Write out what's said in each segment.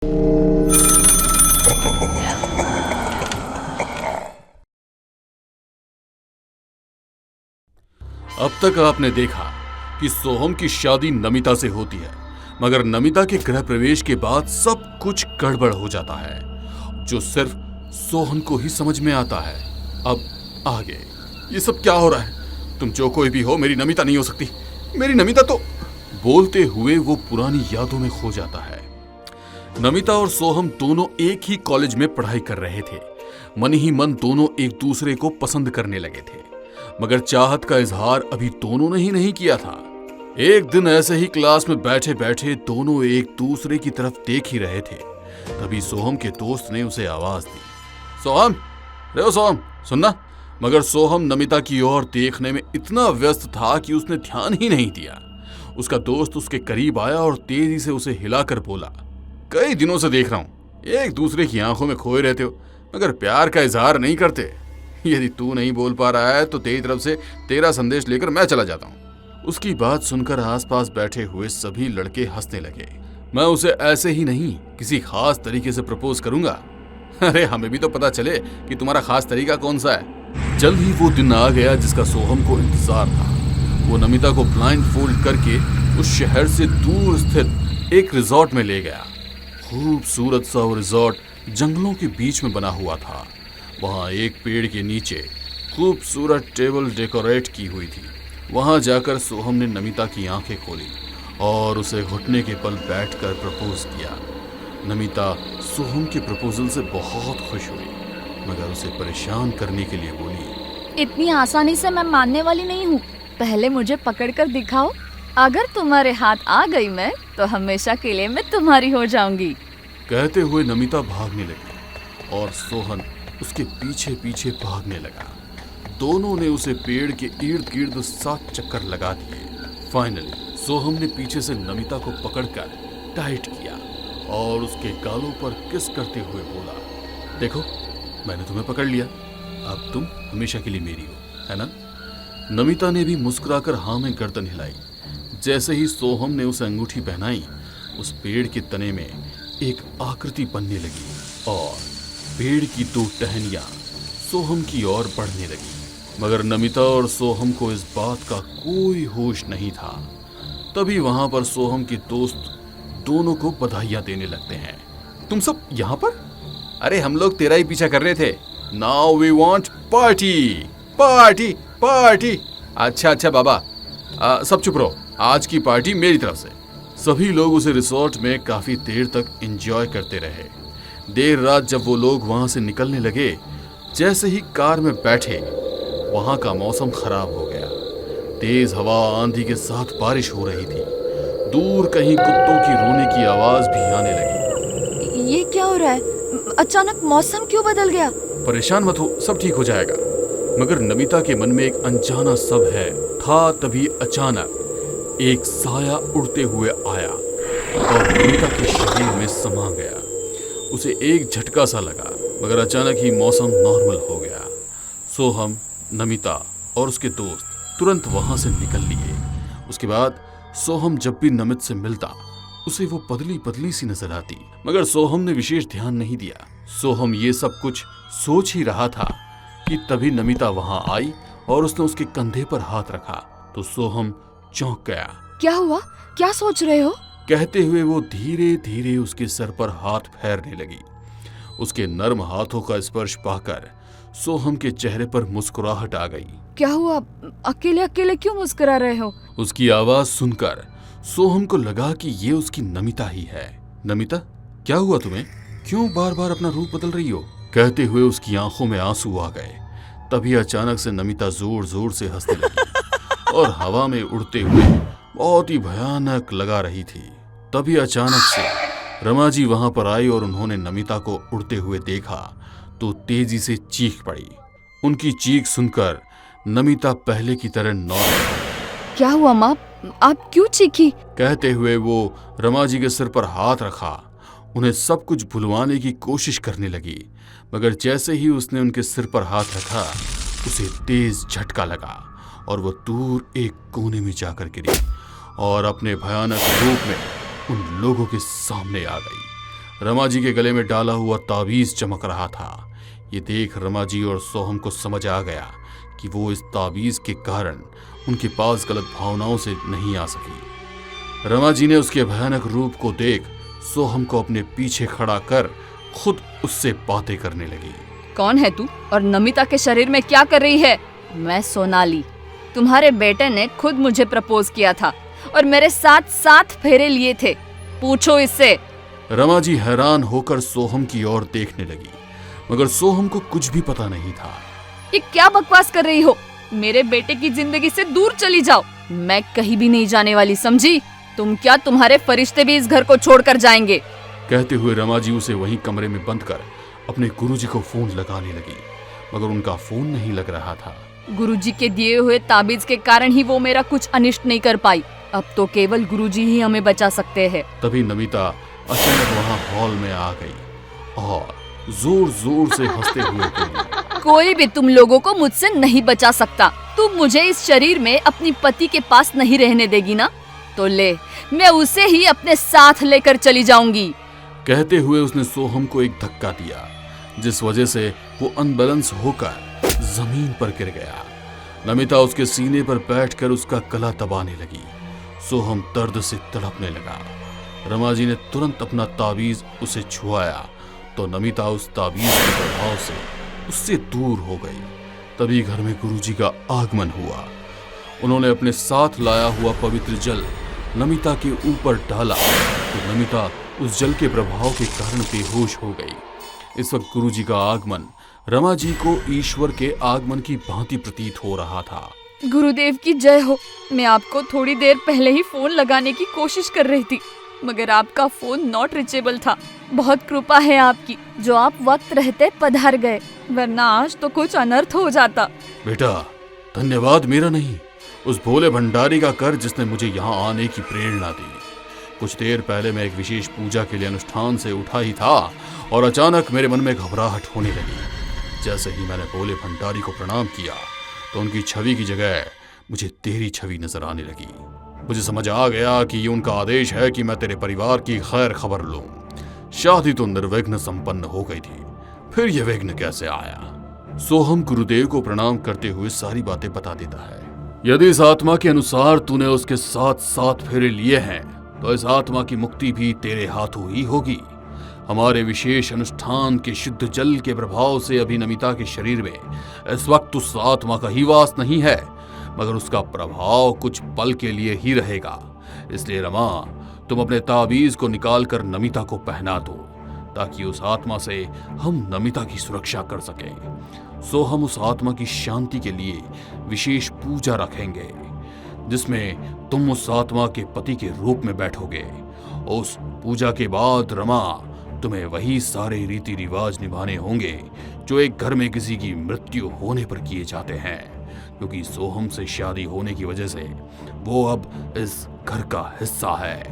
अब तक आपने देखा कि सोहम की शादी नमिता से होती है, मगर नमिता के गृह प्रवेश के बाद सब कुछ गड़बड़ हो जाता है, जो सिर्फ सोहम को ही समझ में आता है। अब आगे ये सब क्या हो रहा है? तुम जो कोई भी हो, मेरी नमिता नहीं हो सकती। मेरी नमिता तो... बोलते हुए वो पुरानी यादों में खो जाता है। नमिता और सोहम दोनों एक ही कॉलेज में पढ़ाई कर रहे थे। मन ही मन दोनों एक दूसरे को पसंद करने लगे थे, मगर चाहत का इजहार अभी दोनों ने ही नहीं किया था। एक दिन ऐसे ही क्लास में बैठे बैठे दोनों एक दूसरे की तरफ देख ही रहे थे, तभी सोहम के दोस्त ने उसे आवाज दी, सोहम, रे सोहम, सुनना। मगर सोहम नमिता की ओर देखने में इतना व्यस्त था कि उसने ध्यान ही नहीं दिया। उसका दोस्त उसके करीब आया और तेजी से उसे हिलाकर बोला, कई दिनों से देख रहा हूं, एक दूसरे की आंखों में खोए रहते हो, मगर प्यार का इजहार नहीं करते। यदि तू नहीं बोल पा रहा है तो तेरी तरफ से तेरा संदेश लेकर मैं चला जाता हूँ। उसकी बात सुनकर आसपास बैठे हुए सभी लड़के हंसने लगे। मैं उसे ऐसे ही नहीं, किसी खास तरीके से प्रपोज करूंगा। अरे हमें भी तो पता चले कि तुम्हारा खास तरीका कौन सा है। जल्द ही वो दिन आ गया जिसका सोहम को इंतजार था। वो नमिता को ब्लाइंड फोल्ड करके उस शहर से दूर स्थित एक रिजॉर्ट में ले गया। खूबसूरत सा वो रिजॉर्ट जंगलों के बीच में बना हुआ था। वहाँ एक पेड़ के नीचे खूबसूरत टेबल डेकोरेट की हुई थी। वहाँ जाकर सोहम ने नमिता की आंखें खोली और उसे घुटने के पल बैठकर प्रपोज किया। नमिता सोहम के प्रपोजल से बहुत खुश हुई, मगर उसे परेशान करने के लिए बोली, इतनी आसानी से मैं मानने वाली नहीं हूँ। पहले मुझे पकड़कर दिखाओ। अगर तुम्हारे हाथ आ गई मैं, तो हमेशा के लिए मैं तुम्हारी हो जाऊंगी। कहते हुए नमिता भागने लगी और सोहन उसके पीछे पीछे भागने लगा। दोनों ने उसे पेड़ के इर्द गिर्द 7 चक्कर लगा दिए। फाइनली सोहम ने पीछे से नमिता को पकड़कर टाइट किया और उसके गालों पर किस करते हुए बोला, देखो मैंने तुम्हें पकड़ लिया, अब तुम हमेशा के लिए मेरी हो, है ना? नमिता ने भी मुस्कुराकर हाँ में गर्दन हिलाई। जैसे ही सोहम ने उसे अंगूठी पहनाई, उस पेड़ के तने में एक आकृति बनने लगी और पेड़ की 2 टहनियां सोहम की ओर बढ़ने लगी। मगर नमिता और सोहम को इस बात का कोई होश नहीं था। तभी वहां पर सोहम के दोस्त दोनों को बधाइयां देने लगते हैं। तुम सब यहाँ पर? अरे हम लोग तेरा ही पीछा कर रहे थे। Now we want party party party. अच्छा बाबा, सब चुप रहो, आज की पार्टी मेरी तरफ से। सभी लोग उसे रिसोर्ट में काफी देर तक एंजॉय करते रहे। देर रात जब वो लोग वहां से निकलने लगे, जैसे ही कार में बैठे, वहां का मौसम खराब हो गया। तेज हवा आंधी के साथ बारिश हो रही थी। दूर कहीं कुत्तों की रोने की आवाज भी आने लगी। ये क्या हो रहा है? अचानक मौसम क्यों बदल गया? परेशान मत हो, सब ठीक हो जाएगा। मगर नमिता के मन में एक अनजाना सब है था। तभी अचानक एक साया उड़ते हुए आया और नमिता के शरीर में समा गया। उसे एक झटका सा लगा, मगर अचानक ही मौसम नॉर्मल हो गया। सोहम, नमिता और उसके दोस्त तुरंत वहां से निकल लिए। उसके बाद सोहम जब भी नमित से मिलता, उसे वो पतली पतली सी नजर आती, मगर सोहम ने विशेष ध्यान नहीं दिया। सोहम ये सब कुछ सोच ही रहा था कि तभी नमिता वहां आई और उसने उसके कंधे पर हाथ रखा तो सोहम चौंक गया। क्या हुआ? क्या सोच रहे हो? कहते हुए वो धीरे धीरे उसके सर पर हाथ फेरने लगी। उसके नर्म हाथों का स्पर्श पाकर सोहम के चेहरे पर मुस्कुराहट आ गई। क्या हुआ? अकेले अकेले क्यों मुस्कुरा रहे हो? उसकी आवाज सुनकर सोहम को लगा कि ये उसकी नमिता ही है। नमिता, क्या हुआ तुम्हें? क्यों बार बार अपना रूप बदल रही हो? कहते हुए उसकी आंखों में आंसू आ गए। तभी अचानक से नमिता जोर जोर से हंसने लगी और हवा में उड़ते हुए बहुत ही भयानक लगा रही थी। तभी अचानक से रमा जी वहां पर आई और उन्होंने नमिता को उड़ते हुए देखा तो तेजी से चीख पड़ी। उनकी चीख सुनकर नमिता पहले की तरह नॉर्मल। क्या हुआ माँ? आप क्यों चीखी? कहते हुए वो रमा जी के सिर पर हाथ रखा, उन्हें सब कुछ भुलवाने की कोशिश करने लगी। मगर जैसे ही उसने उनके सिर पर हाथ रखा, उसे तेज झटका लगा और वो दूर एक कोने में जाकर गिरी और अपने भयानक रूप में उन लोगों के सामने आ गई। रमा जी के गले में डाला हुआ ताबीज चमक रहा था। ये देख रमा जी और सोहम को समझ आ गया कि वो इस ताबीज के कारण उनके पास गलत भावनाओं से नहीं आ सकी। रमा जी ने उसके भयानक रूप को देख सोहम को अपने पीछे खड़ा कर खुद उससे बातें करने लगी। कौन है तू और नमिता के शरीर में क्या कर रही है? मैं सोनाली, तुम्हारे बेटे ने खुद मुझे प्रपोज किया था और मेरे साथ 7 फेरे लिए थे। पूछो इससे। रमा जी हैरान होकर सोहम की ओर देखने लगी, मगर सोहम को कुछ भी पता नहीं था। ये क्या बकवास कर रही हो? मेरे बेटे की जिंदगी से दूर चली जाओ। मैं कहीं भी नहीं जाने वाली, समझी? तुम क्या, तुम्हारे फरिश्ते भी इस घर को छोड़कर जाएंगे? कहते हुए रमा जी उसे वहीं कमरे में बंद कर अपने गुरुजी को फोन लगाने लगी, मगर उनका फोन नहीं लग रहा था। गुरुजी के दिए हुए ताबीज के कारण ही वो मेरा कुछ अनिष्ट नहीं कर पाई। अब तो केवल गुरुजी ही हमें बचा सकते हैं। तभी नमिता अचानक वहाँ हॉल में आ गई और जोर जोर से हंसते हुए बोली, कोई भी तुम लोगों को मुझसे नहीं बचा सकता। तुम मुझे इस शरीर में अपनी पति के पास नहीं रहने देगी ना? तो ले, मैं उसे ही अपने साथ लेकर चली जाऊंगी। कहते हुए उसने सोहम को एक धक्का दिया, जिस वजह से वो अनबैलेंस होकर जमीन पर गिर गया। नमिता उसके सीने पर बैठकर उसका गला दबाने लगी। सोहम दर्द से तड़पने लगा। रमा जी ने तुरंत अपना ताबीज उसे छुआया तो नमिता उस ताबीज के प्रभाव से उससे दूर हो गई। तभी घर में गुरुजी का आगमन हुआ। उन्होंने अपने साथ लाया हुआ पवित्र जल नमिता के ऊपर डाला तो नमिता उस जल के प्रभाव के कारण बेहोश हो गई। इस वक्त गुरुजी का आगमन रमा जी को ईश्वर के आगमन की भांति प्रतीत हो रहा था। गुरुदेव की जय हो। मैं आपको थोड़ी देर पहले ही फोन लगाने की कोशिश कर रही थी, मगर आपका फोन नॉट रीचेबल था। बहुत कृपा है आपकी जो आप वक्त रहते पधार गए, वरना आज तो कुछ अनर्थ हो जाता। बेटा, धन्यवाद मेरा नहीं, उस भोले भंडारी का कर जिसने मुझे यहाँ आने की प्रेरणा दी। कुछ देर पहले मैं एक विशेष पूजा के लिए अनुष्ठान से उठा ही था और अचानक मेरे मन में घबराहट होने लगी। जैसे ही मैंने भोले भंडारी को प्रणाम किया तो उनकी छवि की जगह मुझे तेरी छवि नजर आने लगी। मुझे समझ आ गया कि ये उनका आदेश है कि मैं तेरे परिवार की खैर खबर लूं। शादी तो निर्विघ्न संपन्न हो गई थी, फिर यह विघ्न कैसे आया? सोहम गुरुदेव को प्रणाम करते हुए सारी बातें बता देता है। यदि इस आत्मा के अनुसार तूने उसके साथ 7 फेरे लिए हैं तो इस आत्मा की मुक्ति भी तेरे हाथों ही होगी। हमारे विशेष अनुष्ठान के शुद्ध जल के प्रभाव से अभी नमिता के शरीर में इस वक्त उस आत्मा का ही वास नहीं है, मगर उसका प्रभाव कुछ पल के लिए ही रहेगा। इसलिए रमा, तुम अपने ताबीज को निकालकर नमिता को पहना दो ताकि उस आत्मा से हम नमिता की सुरक्षा कर सकें। सो हम उस आत्मा की शांति के लिए विशेष पूजा रखेंगे जिसमें तुम उस आत्मा के पति के रूप में बैठोगे। उस पूजा के बाद रमा, तुम्हें वही सारे रीति रिवाज निभाने होंगे जो एक घर में किसी की मृत्यु होने पर किए जाते हैं, क्योंकि सोहम से शादी होने की वजह से वो अब इस घर का हिस्सा है।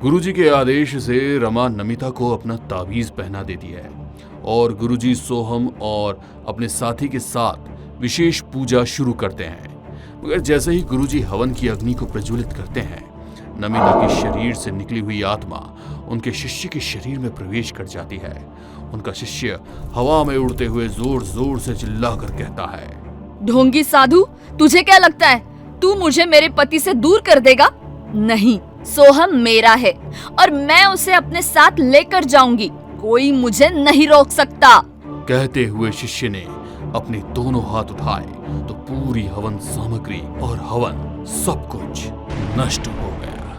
गुरुजी के आदेश से रमा नमिता को अपना ताबीज पहना देती है और गुरुजी सोहम और अपने साथी के साथ विशेष पूजा शुरू करते हैं। मगर जैसे ही गुरुजी हवन की अग्नि को प्रज्वलित करते हैं, नमिता के शरीर से निकली हुई आत्मा उनके शिष्य के शरीर में प्रवेश कर जाती है। उनका शिष्य हवा में उड़ते हुए जोर जोर से चिल्लाकर कहता है, ढोंगी साधु, तुझे क्या लगता है तू मुझे मेरे पति से दूर कर देगा? नहीं, सोहम मेरा है और मैं उसे अपने साथ लेकर जाऊंगी। कोई मुझे नहीं रोक सकता। कहते हुए शिष्य ने अपने दोनों हाथ उठाए तो पूरी हवन सामग्री और हवन सब कुछ नष्ट हो गया।